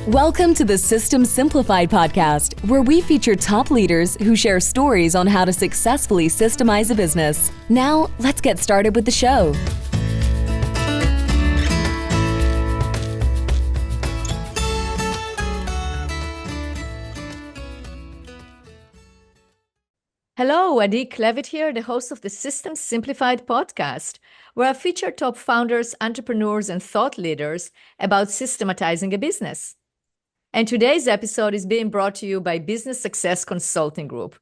Welcome to the System Simplified podcast, where we feature top leaders who share stories on how to successfully systemize a business. Now, let's get started with the show. Hello, Adi Klevit here, the host of the System Simplified podcast, where I feature top founders, entrepreneurs, and thought leaders about systematizing a business. And today's episode is being brought to you by Business Success Consulting Group,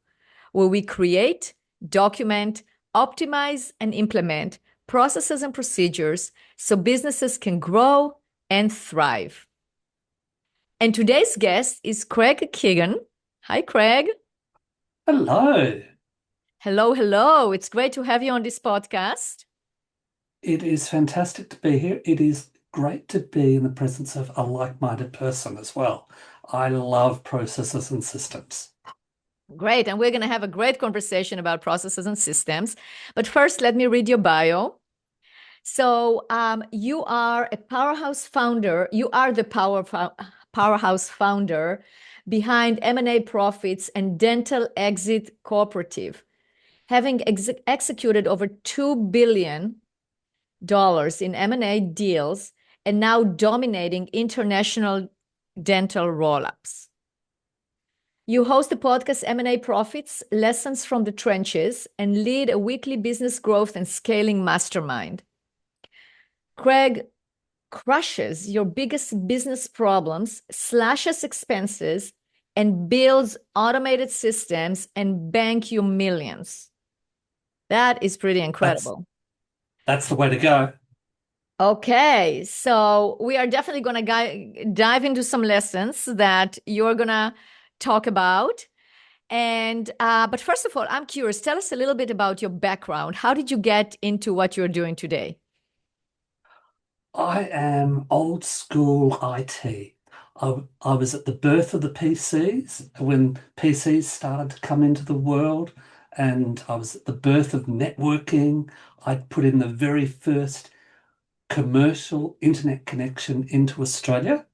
where we create, document, optimize, and implement processes and procedures so businesses can grow and thrive. And today's guest is Craig Keegan. Hi, Craig. Hello. Hello. It's great to have you on this podcast. It is fantastic to be here. It is great to be in the presence of a like-minded person as well. I love processes and systems. Great. And we're going to have a great conversation about processes and systems. But first, let me read your bio. So you are a powerhouse founder. You are the powerhouse founder behind M&A Profits and Dental Exit Co-operative, having executed over $2 billion in M&A deals and now dominating international dental roll-ups. You host the podcast M&A Profits, Lessons from the Trenches, and lead a weekly business growth and scaling mastermind. Craig crushes your biggest business problems, slashes expenses, and builds automated systems and bank you millions. That is pretty incredible. That's the way to go. Okay, so we are definitely going to dive into some lessons that you're going to talk about. And but first of all, I'm curious. Tell us a little bit about your background. How did you get into what you're doing today? I am old school IT. I was at the birth of the PCs when PCs started to come into the world, and I was at the birth of networking. I put in the very first commercial internet connection into Australia.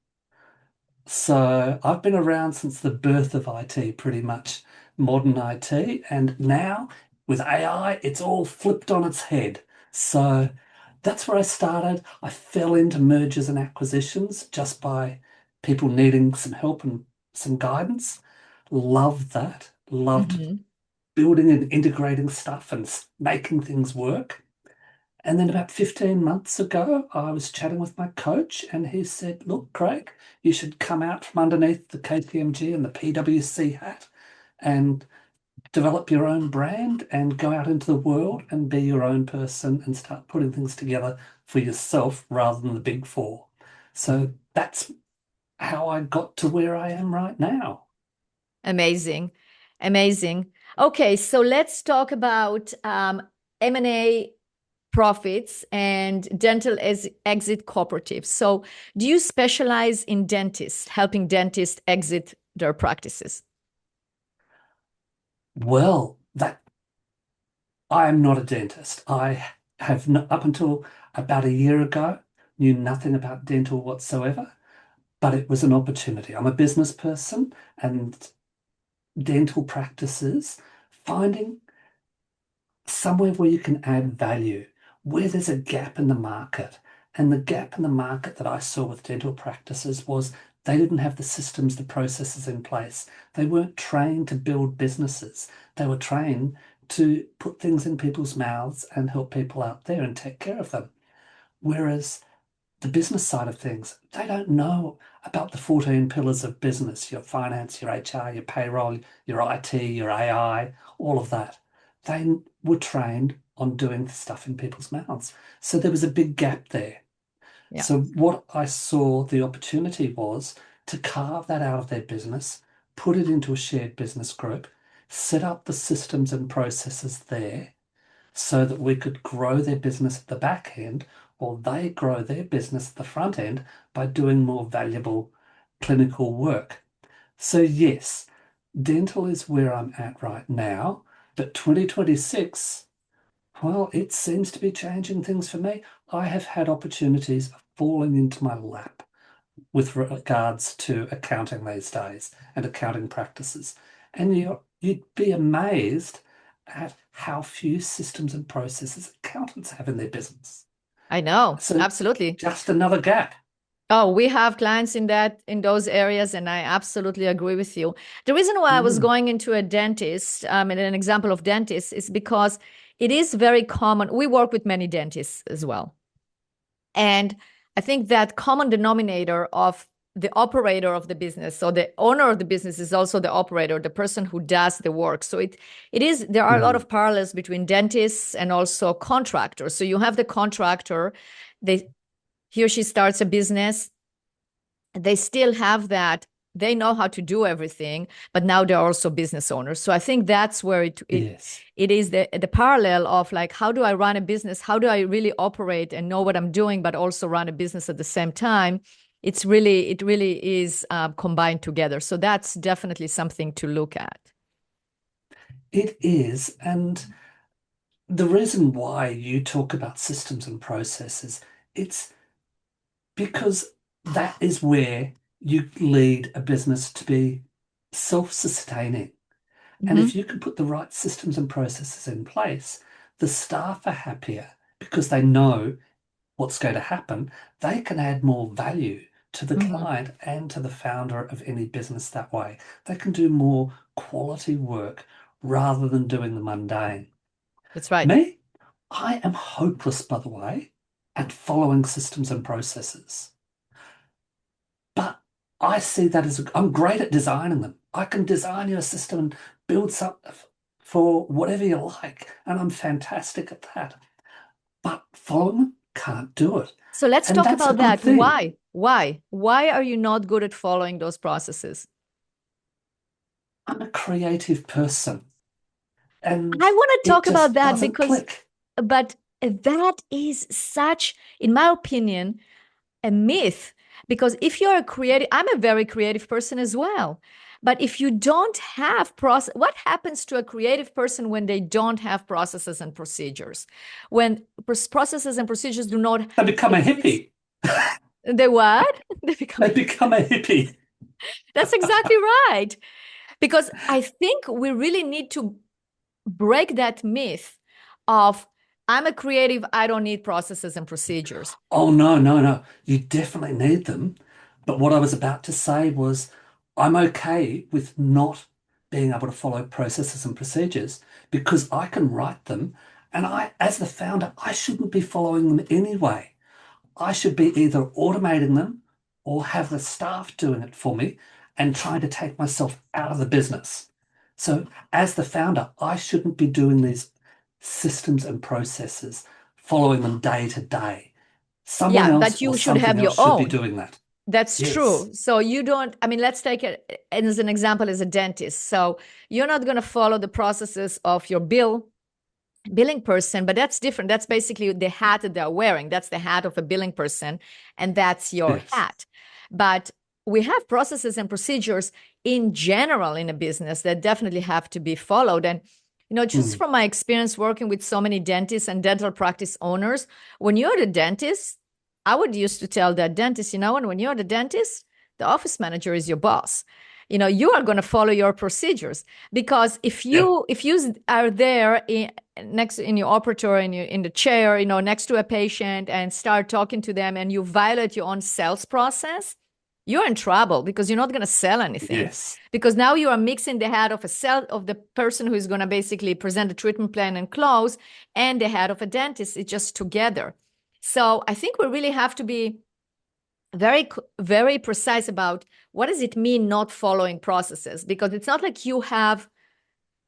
So I've been around since the birth of IT, pretty much modern IT. And now with AI, it's all flipped on its head. So that's where I started. I fell into mergers and acquisitions just by people needing some help and some guidance. Loved that. Loved building and integrating stuff and making things work. And then about 15 months ago, I was chatting with my coach and he said, look, Craig, you should come out from underneath the KPMG and the PwC hat and develop your own brand and go out into the world and be your own person and start putting things together for yourself rather than the big four. So that's how I got to where I am right now. Amazing. Okay, so let's talk about M&A Profits and Dental Exit Co-operative. So do you specialize in dentists, helping dentists exit their practices? Well, I am not a dentist. I have up until about a year ago knew nothing about dental whatsoever, but it was an opportunity. I'm a business person, and dental practices, finding somewhere where you can add value, where there's a gap in the market. And the gap in the market that I saw with dental practices was they didn't have the systems, the processes in place. They weren't trained to build businesses. They were trained to put things in people's mouths and help people out there and take care of them. Whereas the business side of things, they don't know about the 14 pillars of business, your finance, your HR, your payroll, your IT, your AI, all of that. They were trained on doing stuff in people's mouths. So there was a big gap there. Yeah. So what I saw the opportunity was to carve that out of their business, put it into a shared business group, set up the systems and processes there so that we could grow their business at the back end, or they grow their business at the front end by doing more valuable clinical work. So yes, dental is where I'm at right now, but 2026, well, it seems to be changing things for me. I have had opportunities falling into my lap. with regards to accounting these days and accounting practices. And you'd be amazed at how few systems and processes accountants have in their business. I know, So absolutely. just another gap. Oh, we have clients in those areas, and I absolutely agree with you. The reason why I was Mm. going into a dentist, and an example of dentist, is because it is very common. We work with many dentists as well. And I think that common denominator of the operator of the business, so the owner of the business is also the operator, the person who does the work. So there are a lot of parallels between dentists and also contractors. So you have the contractor, he or she starts a business, they still have that, they know how to do everything, but now they're also business owners. So I think that's where Yes. it is the parallel of like, how do I run a business? How do I really operate and know what I'm doing, but also run a business at the same time? It really is combined together. So that's definitely something to look at. It is. And the reason why you talk about systems and processes, it's because that is where you lead a business to be self-sustaining. And Mm-hmm. if you can put the right systems and processes in place, the staff are happier because they know what's going to happen. They can add more value to the Mm-hmm. client and to the founder of any business that way. They can do more quality work rather than doing the mundane. That's right. Me, I am hopeless, by the way, at following systems and processes. But I see that as I'm great at designing them. I can design you a system and build something for whatever you like, and I'm fantastic at that. But following them, can't do it. So let's And talk that's a about good that. thing. Why are you not good at following those processes? I'm a creative person, and I want to it talk about just that doesn't because, click. but that is such, in my opinion, a myth. Because if you're a creative, I'm a very creative person as well. But if you don't have process, what happens to a creative person when they don't have processes and procedures? When processes and procedures do not They become a exist, hippie. they what? They become. They become a hippie. That's exactly right. Because I think we really need to break that myth of I'm a creative, I don't need processes and procedures. Oh, no, no, no. You definitely need them. But what I was about to say was I'm okay with not being able to follow processes and procedures because I can write them. And as the founder, I shouldn't be following them anyway. I should be either automating them or have the staff doing it for me and trying to take myself out of the business. So, as the founder, I shouldn't be doing these systems and processes, following them day to day. Someone Yeah, else but or you should something have else your should be own. doing that. That's Yes. true. So you don't, I mean, let's take it as an example as a dentist. So you're not going to follow the processes of your billing person, but that's different. That's basically the hat that they're wearing. That's the hat of a billing person, and that's your Yes. hat. But we have processes and procedures in general in a business that definitely have to be followed. And just Mm. from my experience working with so many dentists and dental practice owners, when you're the dentist, I would used to tell that dentist, and when you're the dentist, the office manager is your boss. You are going to follow your procedures because if Yep. you are there next in your operator in the chair, next to a patient and start talking to them and you violate your own sales process, you're in trouble because you're not going to sell anything. Yes. Because now you are mixing the head of the person who is going to basically present the treatment plan and close and the head of a dentist. It's just together. So I think we really have to be very, very precise about what does it mean not following processes, because it's not like you have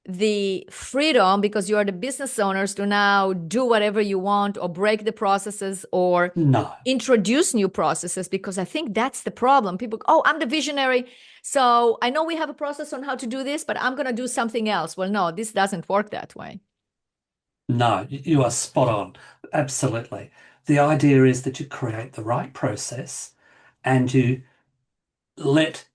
the freedom because you are the business owners to now do whatever you want or break the processes or No. introduce new processes, because I think that's the problem. People, oh, I'm the visionary, so I know we have a process on how to do this, but I'm going to do something else. Well, no, this doesn't work that way. No, you are spot on. Absolutely. The idea is that you create the right process and you let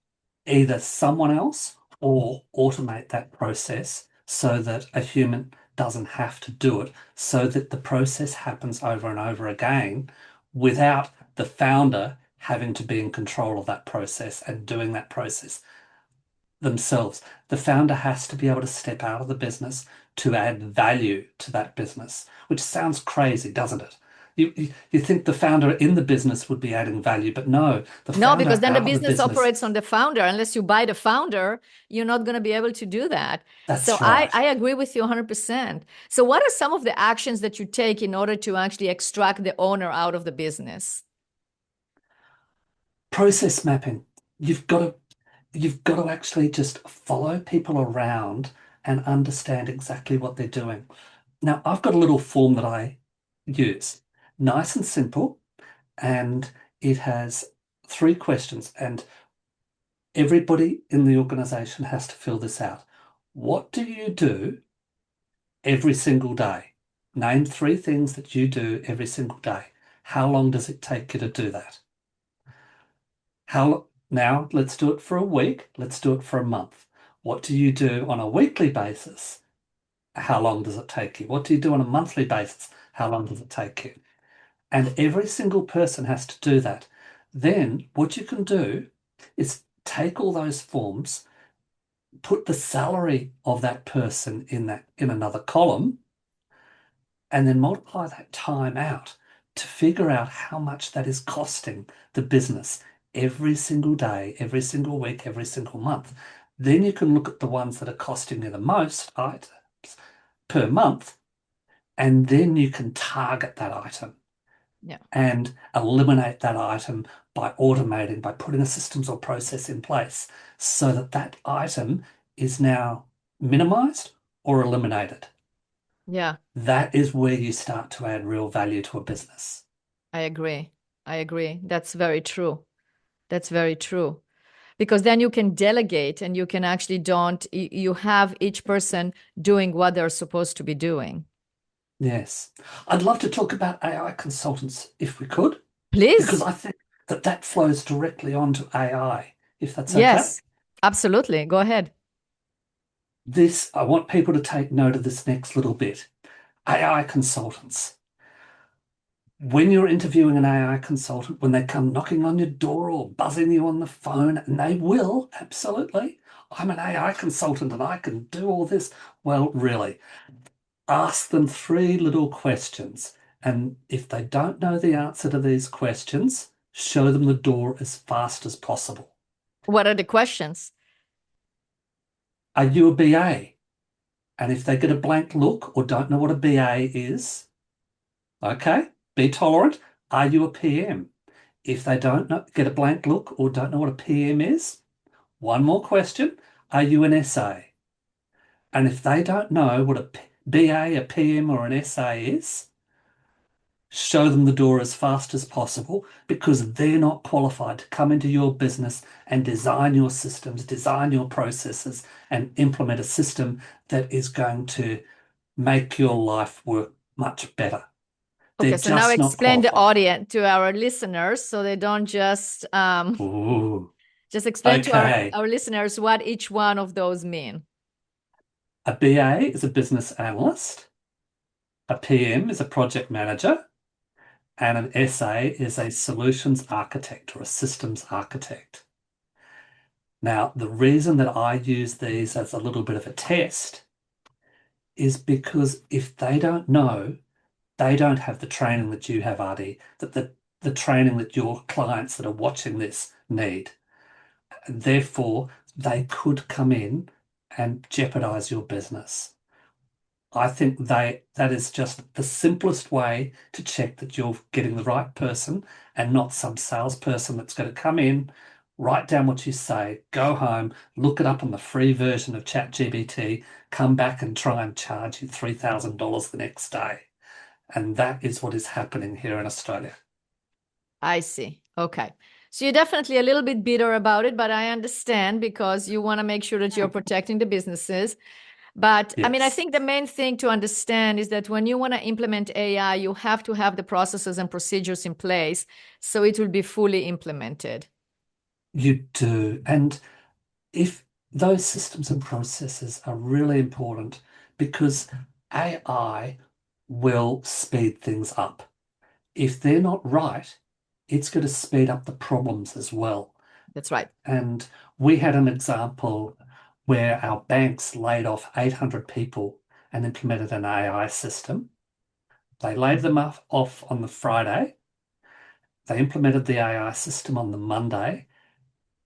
either someone else or automate that process so that a human doesn't have to do it, so that the process happens over and over again without the founder having to be in control of that process and doing that process themselves. The founder has to be able to step out of the business to add value to that business, which sounds crazy, doesn't it? You think the founder in the business would be adding value, but no, the No, founder because then the out of the business business. operates on the founder. Unless you buy the founder, you're not going to be able to do that. So That's right. I agree with you 100%. So what are some of the actions that you take in order to actually extract the owner out of the business? Process mapping. You've got to actually just follow people around and understand exactly what they're doing. Now, I've got a little form that I use, nice and simple, and it has 3 questions, and everybody in the organization has to fill this out. What do you do every single day? Name 3 things that you do every single day. How long does it take you to do that? Now, let's do it for a week. Let's do it for a month. What do you do on a weekly basis? How long does it take you? What do you do on a monthly basis? How long does it take you? And every single person has to do that. Then what you can do is take all those forms, put the salary of that person in another column, and then multiply that time out to figure out how much that is costing the business every single day, every single week, every single month. Then you can look at the ones that are costing you the most items per month, and then you can target that item Yeah. and eliminate that item by automating, by putting a systems or process in place so that that item is now minimized or eliminated. Yeah, That is where you start to add real value to a business. I agree. I agree. That's very true. That's very true. Because then you can delegate and you can actually you have each person doing what they're supposed to be doing. Yes. I'd love to talk about AI consultants if we could, because Please. I think that that flows directly onto AI, if that's okay. Yes, absolutely. Go ahead. I want people to take note of this next little bit. AI consultants. When you're interviewing an AI consultant, when they come knocking on your door or buzzing you on the phone, and they will, absolutely. I'm an AI consultant and I can do all this. Well, really, ask them 3 little questions. And if they don't know the answer to these questions, show them the door as fast as possible. What are the questions? Are you a BA? And if they get a blank look or don't know what a BA is, okay, be tolerant. Are you a PM? If they get a blank look or don't know what a PM is, one more question. Are you an SA? And if they don't know what a BA, a PM, or an SA is, show them the door as fast as possible because they're not qualified to come into your business and design your systems, design your processes, and implement a system that is going to make your life work much better. They're Okay, so now just not explain the qualified. audience to our listeners so they don't Ooh, just explain to okay. our listeners what each one of those mean. A BA is a business analyst. A PM is a project manager. And an SA is a solutions architect or a systems architect. Now, the reason that I use these as a little bit of a test is because if they don't know, they don't have the training that you have, Artie, that the training that your clients that are watching this need. Therefore, they could come in and jeopardize your business. I think that is just the simplest way to check that you're getting the right person and not some salesperson that's going to come in, write down what you say, go home, look it up on the free version of ChatGPT, come back and try and charge you $3,000 the next day. And that is what is happening here in Australia. I see. Okay. So you're definitely a little bit bitter about it, but I understand because you want to make sure that you're protecting the businesses. But I mean, I Yes, think the main thing to understand is that when you want to implement AI, you have to have the processes and procedures in place so it will be fully implemented. you do. And if those systems and processes are really important because AI will speed things up. If they're not right, it's going to speed up the problems as well. That's right. And we had an example where our banks laid off 800 people and implemented an AI system. They laid them off on the Friday. They implemented the AI system on the Monday.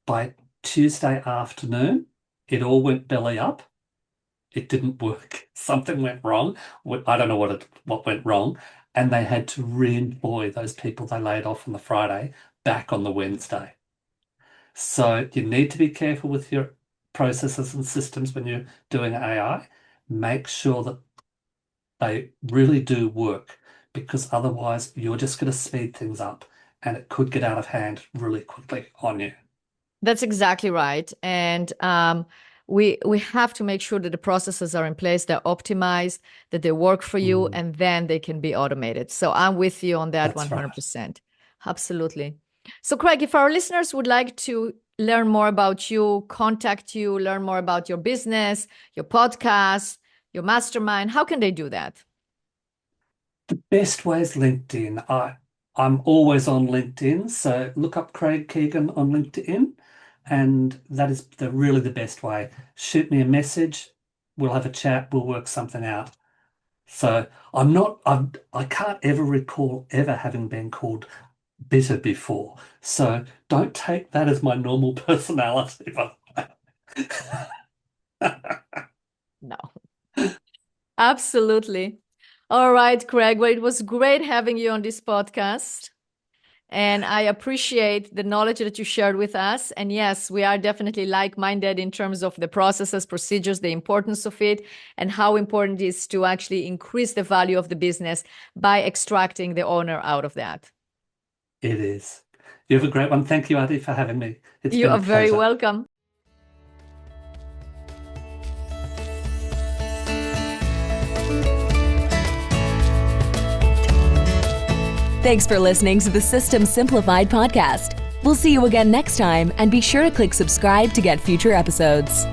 By Tuesday afternoon, it all went belly up. It didn't work. Something went wrong. I don't know what went wrong. And they had to re-employ those people they laid off on the Friday back on the Wednesday. So you need to be careful with your processes and systems when you're doing AI. Make sure that they really do work, because otherwise you're just going to speed things up and it could get out of hand really quickly on you. That's exactly right. And we have to make sure that the processes are in place, they're optimized, that they work for you, and then they can be automated. So I'm with you on that. That's 100%. Right. Absolutely. So Craig, if our listeners would like to learn more about you, contact you, learn more about your business, your podcast, your mastermind, how can they do that? The best way is LinkedIn. I'm always on LinkedIn, so look up Craig Keegan on LinkedIn, and that is really the best way. Shoot me a message, we'll have a chat, we'll work something out. So I can't ever recall ever having been called bitter before. So don't take that as my normal personality. No. Absolutely. All right, Craig. Well, it was great having you on this podcast. And I appreciate the knowledge that you shared with us. And yes, we are definitely like-minded in terms of the processes, procedures, the importance of it, and how important it is to actually increase the value of the business by extracting the owner out of that. It is. You have a great one. Thank you, Adi, for having me. You are very welcome. Thanks for listening to the Systems Simplified podcast. We'll see you again next time, and be sure to click subscribe to get future episodes.